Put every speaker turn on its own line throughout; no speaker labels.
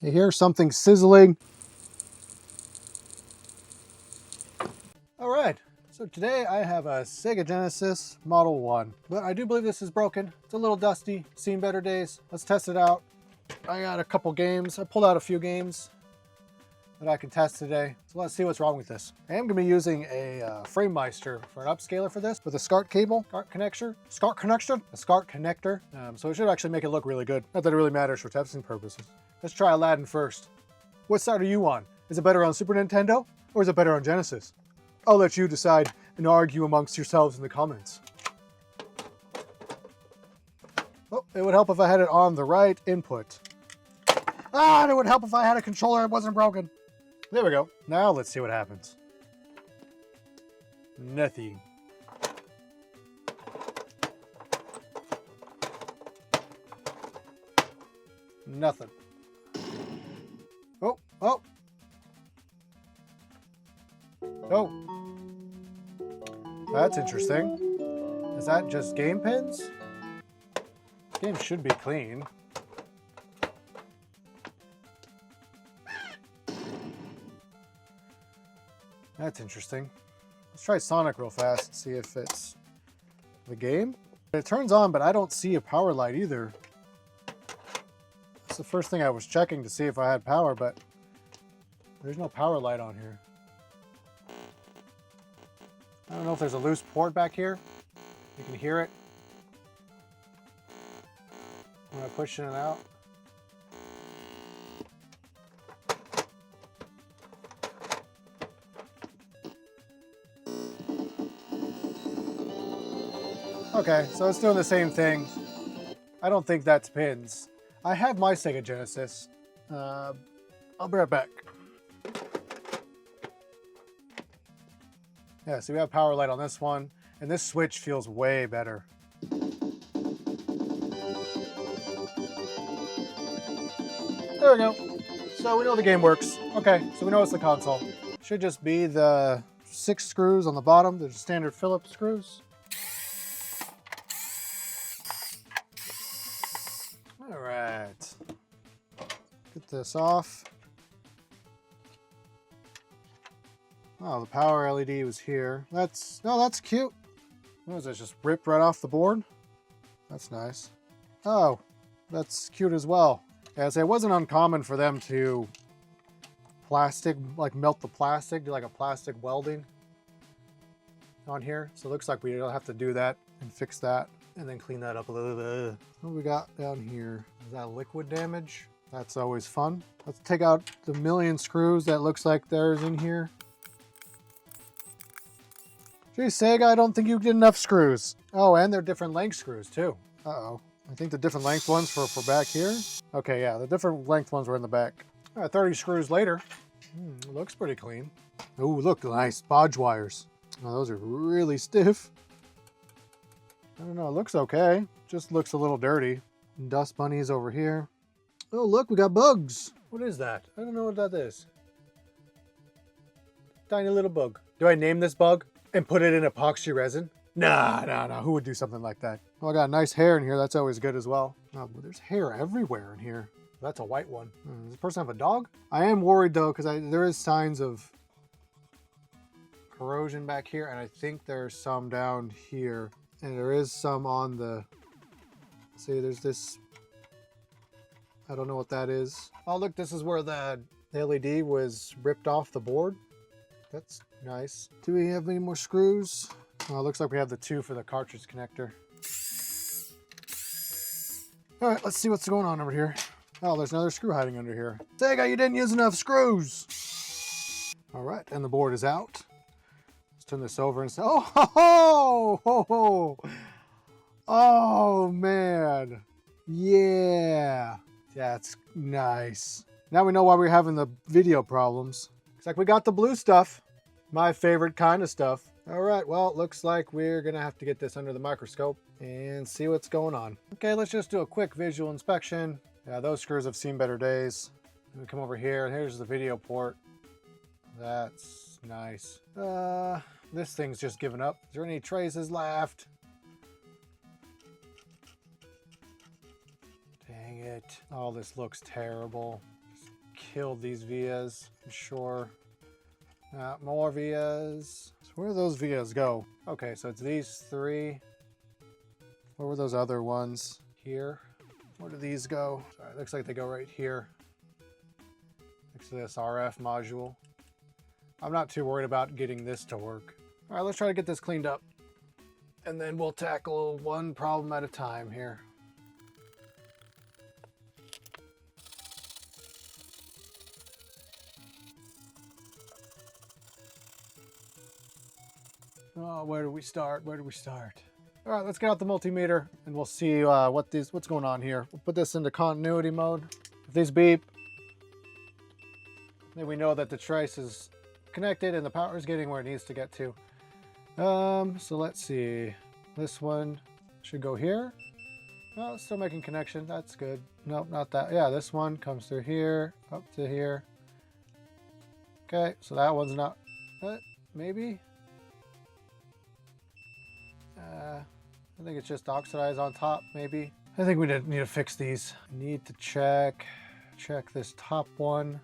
You hear something sizzling. All right, so today I have a SEGA Genesis Model 1, but I do believe this is broken. It's a little dusty, seen better days. Let's test it out. I got a couple games. I pulled out a few games that I can test today. So let's see what's wrong with this. I am gonna be using a FrameMeister for an upscaler for this with a SCART cable, SCART connector. So it should actually make it look really good. Not that it really matters for testing purposes. Let's try Aladdin first. What side are you on? Is it better on Super Nintendo or is it better on Genesis? I'll let you decide and argue amongst yourselves in the comments. Oh, it would help if I had it on the right input. And it would help if I had a controller that wasn't broken. There we go. Now let's see what happens. Nothing. Nothing. Oh. Oh. That's interesting. Is that just game pins? Game should be clean. That's interesting. Let's try Sonic real fast, see if it's the game. It turns on, but I don't see a power light either. That's the first thing I was checking to see if I had power, but there's no power light on here. I don't know if there's a loose port back here. You can hear it when I push it out. Okay, so it's doing the same thing. I don't think that's pins. I have my SEGA Genesis. I'll be right back. Yeah, so we have power light on this one, and this switch feels way better. There we go. So we know the game works. Okay, so we know it's the console. Should just be the 6 screws on the bottom. There's standard Phillips screws. All right. Get this off. Oh, the power LED was here. That's cute. What is this, just ripped right off the board? That's nice. Oh, that's cute as well. Yeah, so it wasn't uncommon for them to melt the plastic, do like a plastic welding on here. So it looks like we don't have to do that and fix that and then clean that up a little bit. What do we got down here? Is that liquid damage? That's always fun. Let's take out the million screws that looks like there's in here. Gee, Sega, I don't think you did enough screws. Oh, and they're different length screws too. Uh-oh. I think the different length ones for back here. Okay, yeah, the different length ones were in the back. All right, 30 screws later. Looks pretty clean. Oh, look, nice bodge wires. Oh, those are really stiff. I don't know, it looks okay. Just looks a little dirty. Dust bunnies over here. Oh, look, we got bugs. What is that? I don't know what that is. Tiny little bug. Do I name this bug and put it in epoxy resin? Nah. Who would do something like that? Oh, I got nice hair in here. That's always good as well. Oh, but there's hair everywhere in here. That's a white one. Does this person have a dog? I am worried though, because there is signs of corrosion back here, and I think there's some down here. And there is some on the, see, there's this, I don't know what that is. Oh, look, this is where the LED was ripped off the board. That's nice. Do we have any more screws? Oh, it looks like we have the 2 for the cartridge connector. All right, let's see what's going on over here. Oh, there's another screw hiding under here. Sega, you didn't use enough screws. All right, and the board is out. Let's turn this over and say, oh, man. Yeah, that's nice. Now we know why we're having the video problems. It's like we got the blue stuff, my favorite kind of stuff. All right, well, it looks like we're gonna have to get this under the microscope and see what's going on. Okay, let's just do a quick visual inspection. Yeah, those screws have seen better days. We come over here, and here's the video port. That's nice. This thing's just given up. Is there any traces left? Dang it. Oh, this looks terrible. killed these vias, I'm sure. More vias. So where do those vias go? Okay, so it's these three. Where were those other ones? Here. Where do these go? Sorry, it looks like they go right here. Next to this RF module. I'm not too worried about getting this to work. All right, let's try to get this cleaned up. And then we'll tackle one problem at a time here. Oh, where do we start? Where do we start? All right, let's get out the multimeter and we'll see what's going on here. We'll put this into continuity mode. If these beep, then we know that the trace is connected and the power is getting where it needs to get to. So let's see. This one should go here. Oh, it's still making connection. That's good. Nope, not that. Yeah, this one comes through here, up to here. Okay, so that one's not. Maybe. I think it's just oxidized on top, maybe. I think we need to fix these. I need to check this top one.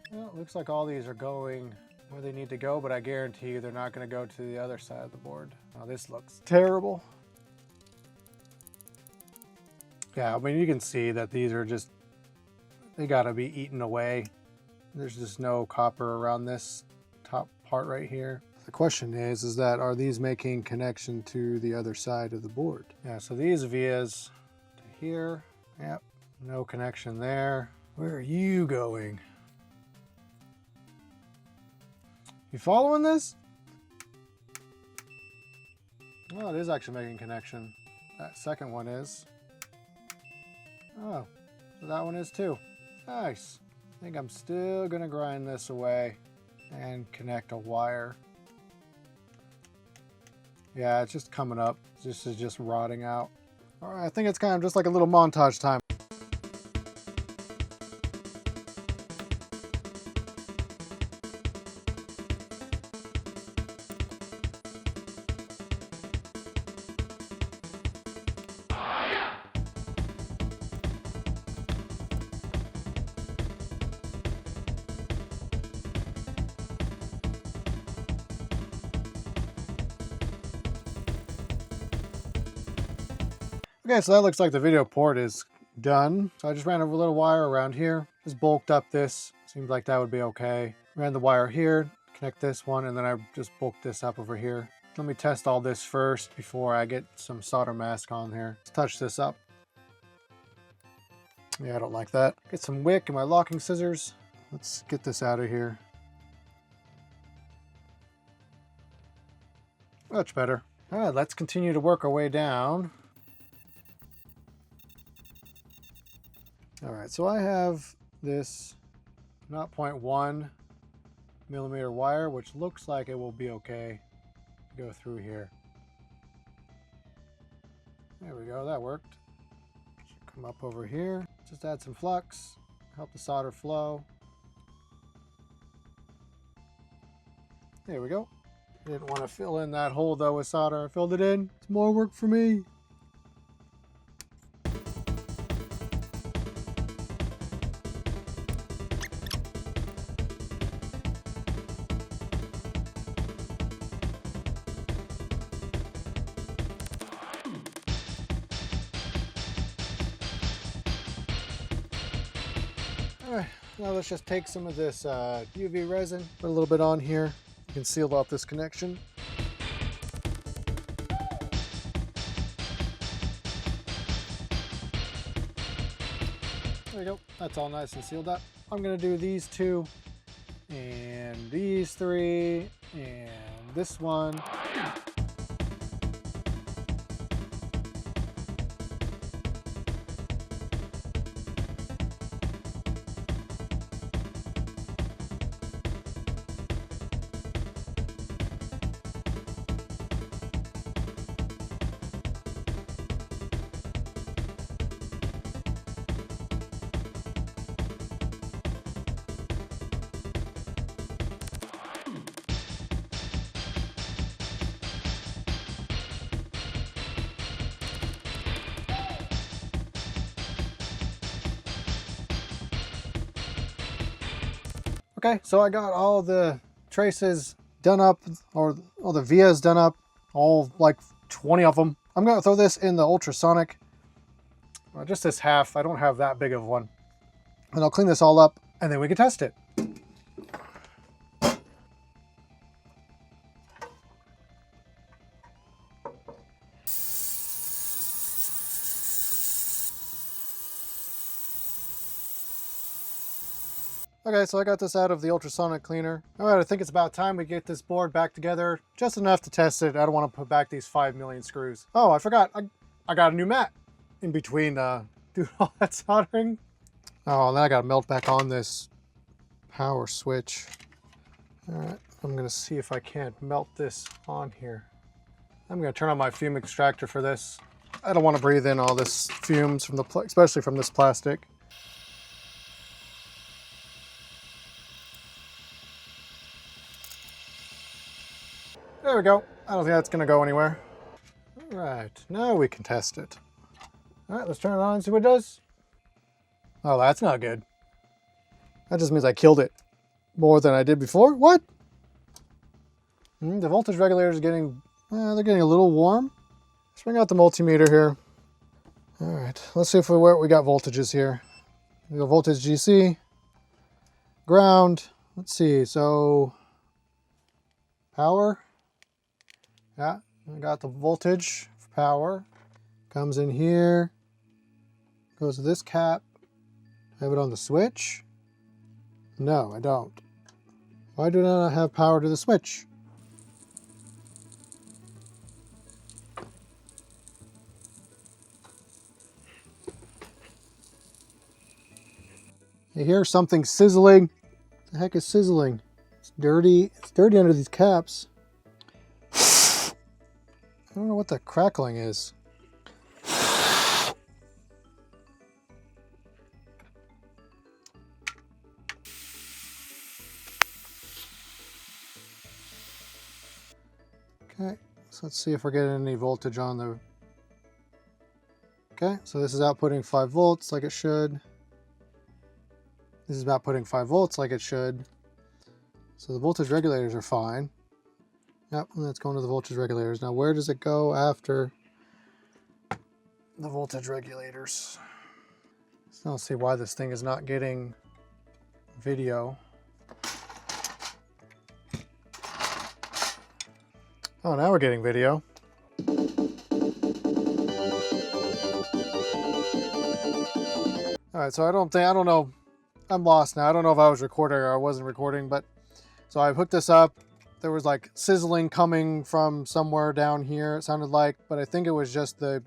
Well, it looks like all these are going where they need to go, but I guarantee you they're not going to go to the other side of the board. Oh, this looks terrible. Yeah, I mean, you can see that these are just, they got to be eaten away. There's just no copper around this top part right here. The question is that are these making connection to the other side of the board? Yeah, so these vias to here. Yep, no connection there. Where are you going? You following this? Oh, it is actually making connection. That second one is. Oh, so that one is too. Nice. I think I'm still gonna grind this away and connect a wire. Yeah, it's just coming up. This is just rotting out. All right, I think it's kind of just like a little montage time. Okay, so that looks like the video port is done. So I just ran over a little wire around here, just bulked up this. Seems like that would be okay. Ran the wire here, connect this one, and then I just bulked this up over here. Let me test all this first before I get some solder mask on here. Let's touch this up. Yeah, I don't like that. Get some wick and my locking scissors. Let's get this out of here. Much better. All right, let's continue to work our way down. All right, so I have this 0.1 millimeter wire, which looks like it will be okay to go through here. There we go, that worked. Should come up over here. Just add some flux, help the solder flow. There we go. Didn't want to fill in that hole though with solder. I filled it in. It's more work for me. Alright, now let's just take some of this UV resin, put a little bit on here. You can seal off this connection. There we go, that's all nice and sealed up. I'm gonna do these two, and these three, and this one. Okay, so I got all the traces done up, or all the vias done up, all like 20 of them. I'm gonna throw this in the ultrasonic, just this half. I don't have that big of one. And I'll clean this all up and then we can test it. Okay, so I got this out of the ultrasonic cleaner. All right, I think it's about time we get this board back together, just enough to test it. I don't want to put back these 5 million screws. Oh, I forgot, I got a new mat in between doing all that soldering. Oh, and then I got to melt back on this power switch. All right, I'm gonna see if I can't melt this on here. I'm gonna turn on my fume extractor for this. I don't want to breathe in all this fumes from especially from this plastic. There we go. I don't think that's gonna go anywhere. All right, now we can test it. All right, let's turn it on and see what it does. Oh, that's not good. That just means I killed it more than I did before. What? The voltage regulator is getting, they're getting a little warm. Let's bring out the multimeter here. All right, let's see if we got voltages here. We go voltage GC, ground. Let's see, so power. Yeah, I got the voltage for power. Comes in here, goes to this cap. I have it on the switch? No, I don't. Why do I not have power to the switch? You hear something sizzling? What the heck is sizzling? It's dirty. It's dirty under these caps. I don't know what the crackling is. Okay, so let's see if we're getting any voltage on the... Okay, so this is outputting 5 volts like it should. This is outputting 5 volts like it should. So the voltage regulators are fine. Yep, and that's going to the voltage regulators. Now where does it go after the voltage regulators? So I don't see why this thing is not getting video. Oh, now we're getting video. All right, so I don't know. I'm lost now. I don't know if I was recording or I wasn't recording, but so I hooked this up. There was like sizzling coming from somewhere down here, it sounded like, but I think it was just the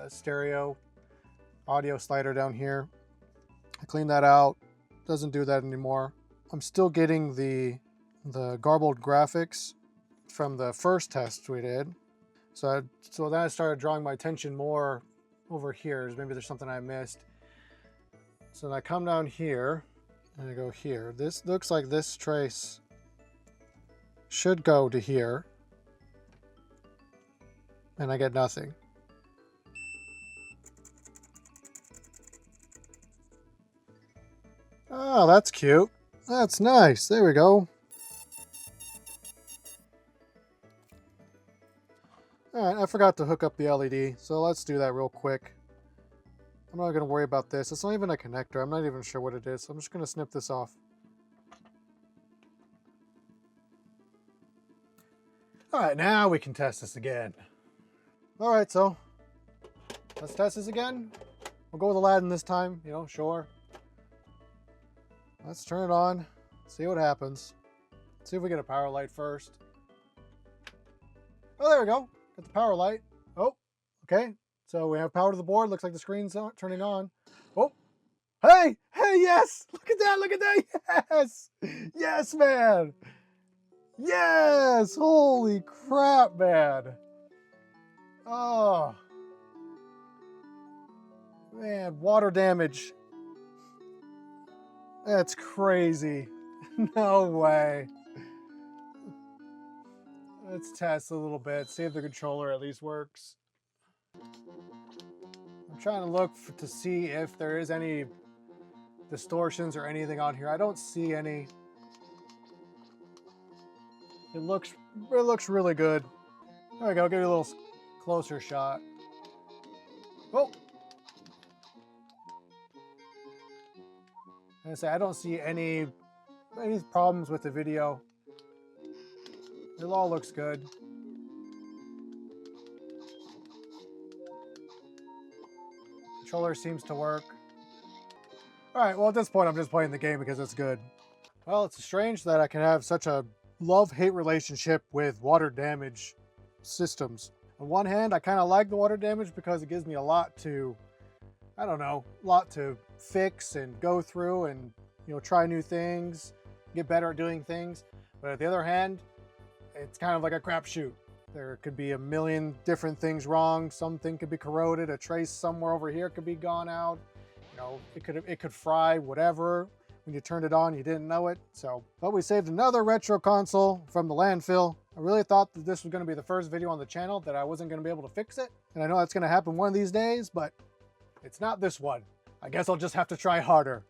stereo audio slider down here. I cleaned that out. Doesn't do that anymore. I'm still getting the garbled graphics from the first test we did. So then I started drawing my attention more over here. Maybe there's something I missed. So then I come down here and I go here. This looks like this trace should go to here. And I get nothing. Oh, that's cute. That's nice. There we go. All right, I forgot to hook up the LED, so let's do that real quick. I'm not going to worry about this. It's not even a connector. I'm not even sure what it is. So I'm just going to snip this off. All right, now we can test this again. All right, so let's test this again. We'll go with Aladdin this time, you know, sure. Let's turn it on, see what happens. See if we get a power light first. Oh, there we go. Got the power light. Oh, okay. So we have power to the board. Looks like the screen's turning on. Oh, hey, yes. Look at that. Yes. Yes, man. Yes. Holy crap, man. Oh, man, water damage. That's crazy. No way. Let's test a little bit, see if the controller at least works. I'm trying to look to see if there is any distortions or anything on here. I don't see any. It looks really good. There we go. Give you a little closer shot. Oh. And I say I don't see any problems with the video. It all looks good. Controller seems to work. All right, well at this point I'm just playing the game because it's good. Well, it's strange that I can have such a love-hate relationship with water damage systems. On one hand, I kind of like the water damage because it gives me a lot to, I don't know, a lot to fix and go through and, you know, try new things, get better at doing things. But at the other hand, it's kind of like a crapshoot. There could be a million different things wrong. Something could be corroded. A trace somewhere over here could be gone out. You know, it could fry whatever. When you turned it on, you didn't know it. So, but we saved another retro console from the landfill. I really thought that this was going to be the first video on the channel that I wasn't going to be able to fix it. And I know that's going to happen one of these days, but it's not this one. I guess I'll just have to try harder.